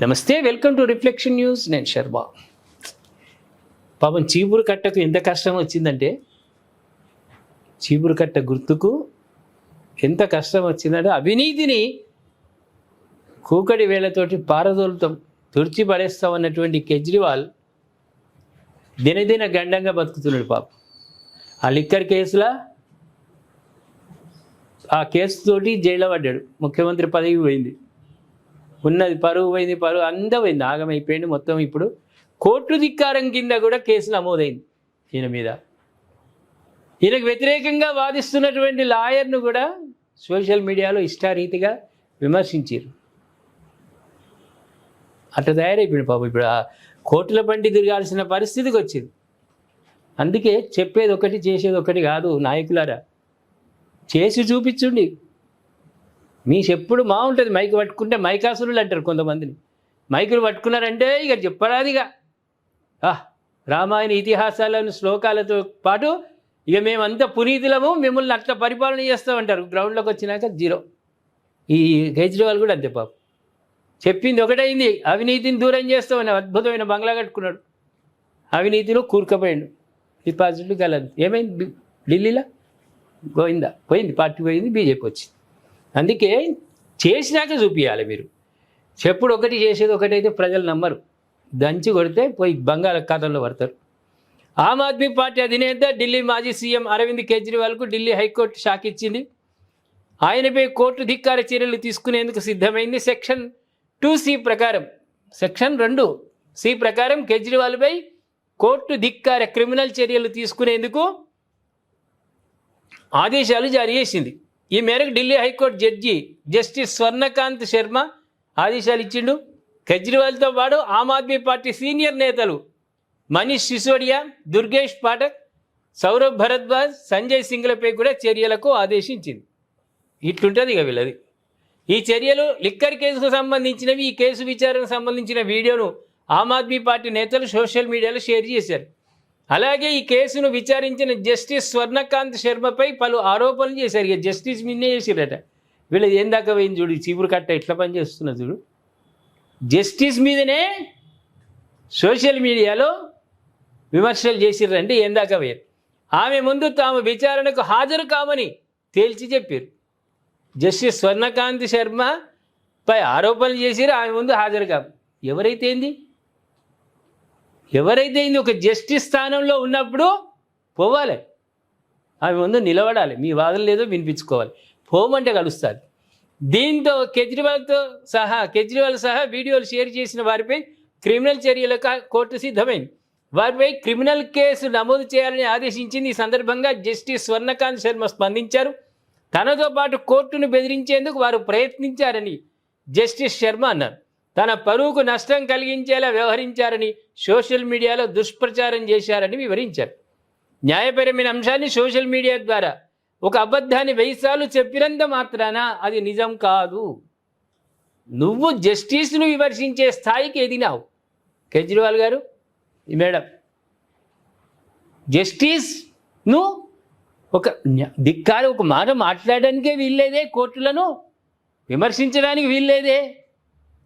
నమస్తే, welcome to reflection news. నేను శర్మ. పాపం చీపురు కట్టకు ఎంత కష్టం వచ్చిందంటే, చీపురు కట్ట గుర్తుకు ఎంత కష్టం వచ్చిందంటే, అవినీతిని కూకటి వేళ్లతోటి పారదోలుతాం, తుడిచి పడేస్తాం అన్నటువంటి కేజ్రీవాల్ దినదిన గండంగా బతుకుతున్నాడు. పాపం ఆ లిక్కర్ కేసులా ఆ కేసుతోటి జైల్లో పడ్డాడు. ముఖ్యమంత్రి పదవి పోయింది, ఉన్నది పరువు పోయింది, పరువు అంతా పోయింది, ఆగమైపోయింది మొత్తం. ఇప్పుడు కోర్టు ధిక్కారం కింద కూడా కేసు నమోదైంది ఈయన మీద. ఈయనకు వ్యతిరేకంగా వాదిస్తున్నటువంటి లాయర్ను కూడా సోషల్ మీడియాలో ఇష్టారీతిగా విమర్శించారు. అట్లా తయారైపోయింది పాపం. ఇప్పుడు ఆ కోర్టుల బండి తిరగాల్సిన పరిస్థితికి వచ్చింది. అందుకే చెప్పేది ఒకటి చేసేది ఒకటి కాదు. నాయకులారా, చేసి చూపించుండి. మీ చెప్పుడు మా ఉంటుంది. మైక్ పట్టుకుంటే మైకాసురులు అంటారు కొంతమందిని. మైకులు పట్టుకున్నారంటే ఇక చెప్పరాదిగా రామాయణ ఇతిహాసాలను శ్లోకాలతో పాటు ఇక మేమంతా పునీతులము, మిమ్మల్ని అట్లా పరిపాలన చేస్తామంటారు. గ్రౌండ్లోకి వచ్చినాక జీరో. ఈ కేజ్రీవాల్ కూడా అంతే పాపం. చెప్పింది ఒకటైంది, అవినీతిని దూరం చేస్తామని అద్భుతమైన బంగ్లా కట్టుకున్నాడు, అవినీతిలో కూరుకుపోయాడు. డిపాజిట్లు కలదు. ఏమైంది ఢిల్లీలో? గోయిందా పోయింది, పార్టీ పోయింది, బీజేపీ వచ్చింది. అందుకే చేసినాక చూపించాలి. మీరు చెప్పుడు ఒకటి చేసేది ఒకటైతే ప్రజలు నమ్మరు. దంచి కొడితే పోయి బంగాళాఖాతంలో పడతారు. ఆమ్ ఆద్మీ పార్టీ అధినేత ఢిల్లీ మాజీ సీఎం అరవింద్ కేజ్రీవాల్కు ఢిల్లీ హైకోర్టు షాక్ ఇచ్చింది. ఆయనపై కోర్టు ధిక్కార చర్యలు తీసుకునేందుకు సిద్ధమైంది. సెక్షన్ 2C ప్రకారం, సెక్షన్ 2C ప్రకారం కేజ్రీవాల్పై కోర్టు ధిక్కార క్రిమినల్ చర్యలు తీసుకునేందుకు ఆదేశాలు జారీ చేసింది. ఈ మేరకు Delhi high court judge justice Swarnakant Sharma ఆదేశాలు ఇచ్చిండు. కేజ్రీవాల్తో పాటు ఆమ్ ఆద్మీ పార్టీ సీనియర్ నేతలు మనీష్ సిసోడియా, దుర్గేష్ పాఠక్, సౌరభ్ భరద్వాజ్, సంజయ్ సింగ్లపై కూడా చర్యలకు ఆదేశించింది. ఇట్లుంటుంది ఇక వీళ్ళది. ఈ చర్యలు లిక్కర్ కేసుకు సంబంధించినవి. ఈ కేసు విచారణకు సంబంధించిన వీడియోను ఆమ్ ఆద్మీ పార్టీ నేతలు సోషల్ మీడియాలో షేర్ చేశారు. అలాగే ఈ కేసును విచారించిన జస్టిస్ స్వర్ణకాంత్ శర్మపై పలు ఆరోపణలు చేశారు. ఇక జస్టిస్ మీదే చేసిరట. వీళ్ళది ఏం దాకా పోయింది చూడు, చీపురు కట్ట ఎట్లా పనిచేస్తున్నా చూడు. జస్టిస్ మీదనే సోషల్ మీడియాలో విమర్శలు చేసిర్రంటే ఏం దాకా పోయారు. ఆమె ముందు తాము విచారణకు హాజరు కామని తేల్చి చెప్పారు. జస్టిస్ స్వర్ణకాంత్ శర్మపై ఆరోపణలు చేసిరు, ఆమె ముందు హాజరు కాము. ఎవరైతే ఏంది ఒక జస్టిస్ స్థానంలో ఉన్నప్పుడు పోవాలి, ఆమె ముందు నిలబడాలి, మీ వాదనలు లేదో వినిపించుకోవాలి, పోమంటే కలుస్తారు. దీంతో కేజ్రీవాల్ సహా వీడియోలు షేర్ చేసిన వారిపై క్రిమినల్ చర్యలకు కోర్టు సిద్ధమైంది. వారిపై క్రిమినల్ కేసు నమోదు చేయాలని ఆదేశించింది. ఈ సందర్భంగా జస్టిస్ స్వర్ణకాంత్ శర్మ స్పందించారు. తనతో పాటు కోర్టును బెదిరించేందుకు వారు ప్రయత్నించారని జస్టిస్ శర్మ అన్నారు. తన పరువుకు నష్టం కలిగించేలా వ్యవహరించారని, సోషల్ మీడియాలో దుష్ప్రచారం చేశారని వివరించారు. న్యాయపరమైన అంశాన్ని సోషల్ మీడియా ద్వారా ఒక అబద్ధాన్ని 1000 సార్లు చెప్పినంత మాత్రాన అది నిజం కాదు. నువ్వు జస్టిస్ను విమర్శించే స్థాయికి ఎదిగినావు కేజ్రీవాల్ గారు. మేడం, జస్టిస్ను ఒక ధిక్కారి ఒక మాట మాట్లాడడానికే వీల్లేదే, కోర్టులను విమర్శించడానికి వీల్లేదే.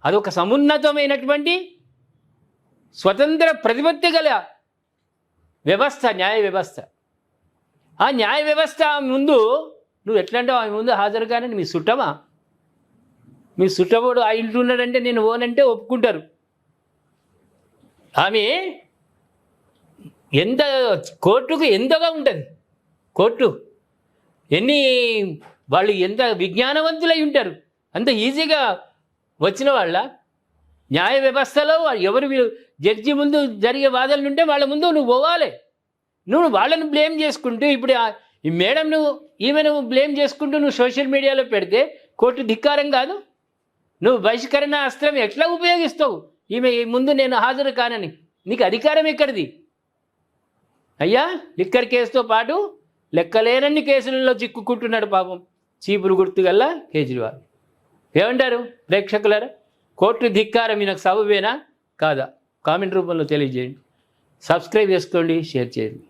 అదొక సమున్నతమైనటువంటి స్వతంత్ర ప్రతిపత్తి గల వ్యవస్థ, న్యాయ వ్యవస్థ. ఆ న్యాయ వ్యవస్థ ముందు నువ్వు ఎట్లా అంటావు? ఆమె ముందు హాజరు కానీ మీ చుట్టమా? మీ చుట్టబోడు ఆ ఇంట్లో ఉన్నాడంటే నేను ఓనంటే ఒప్పుకుంటారు. ఆమె ఎంత కోర్టుకు ఎంతగా ఉంటుంది, కోర్టు వాళ్ళు ఎంత విజ్ఞానవంతులై ఉంటారు. అంత ఈజీగా వచ్చిన వాళ్ళ న్యాయ వ్యవస్థలో ఎవరు జడ్జి ముందు జరిగే వాదనలు ఉంటే వాళ్ళ ముందు నువ్వు పోవాలి. నువ్వు వాళ్ళను బ్లేమ్ చేసుకుంటూ ఇప్పుడు ఈ మేడం ఈమెను బ్లేమ్ చేసుకుంటూ నువ్వు సోషల్ మీడియాలో పెడితే కోర్టు ధిక్కారం కాదు? నువ్వు బహిష్కరణ అస్త్రం ఎట్లా ఉపయోగిస్తావు? ఈమె ముందు నేను హాజరు కానని నీకు అధికారం ఎక్కడిది అయ్యా? లిక్కర్ కేసుతో పాటు లెక్కలేనన్ని కేసులలో చిక్కుకుంటున్నాడు పాపం చీపురు గుర్తుగల్లా కేజ్రీవాల్. ఏమంటారు ప్రేక్షకులారా? కోర్టు ధిక్కారం ఈయనకు సబబేనా కాదా? కామెంట్ రూపంలో తెలియజేయండి. సబ్స్క్రైబ్ చేసుకోండి, షేర్ చేయండి.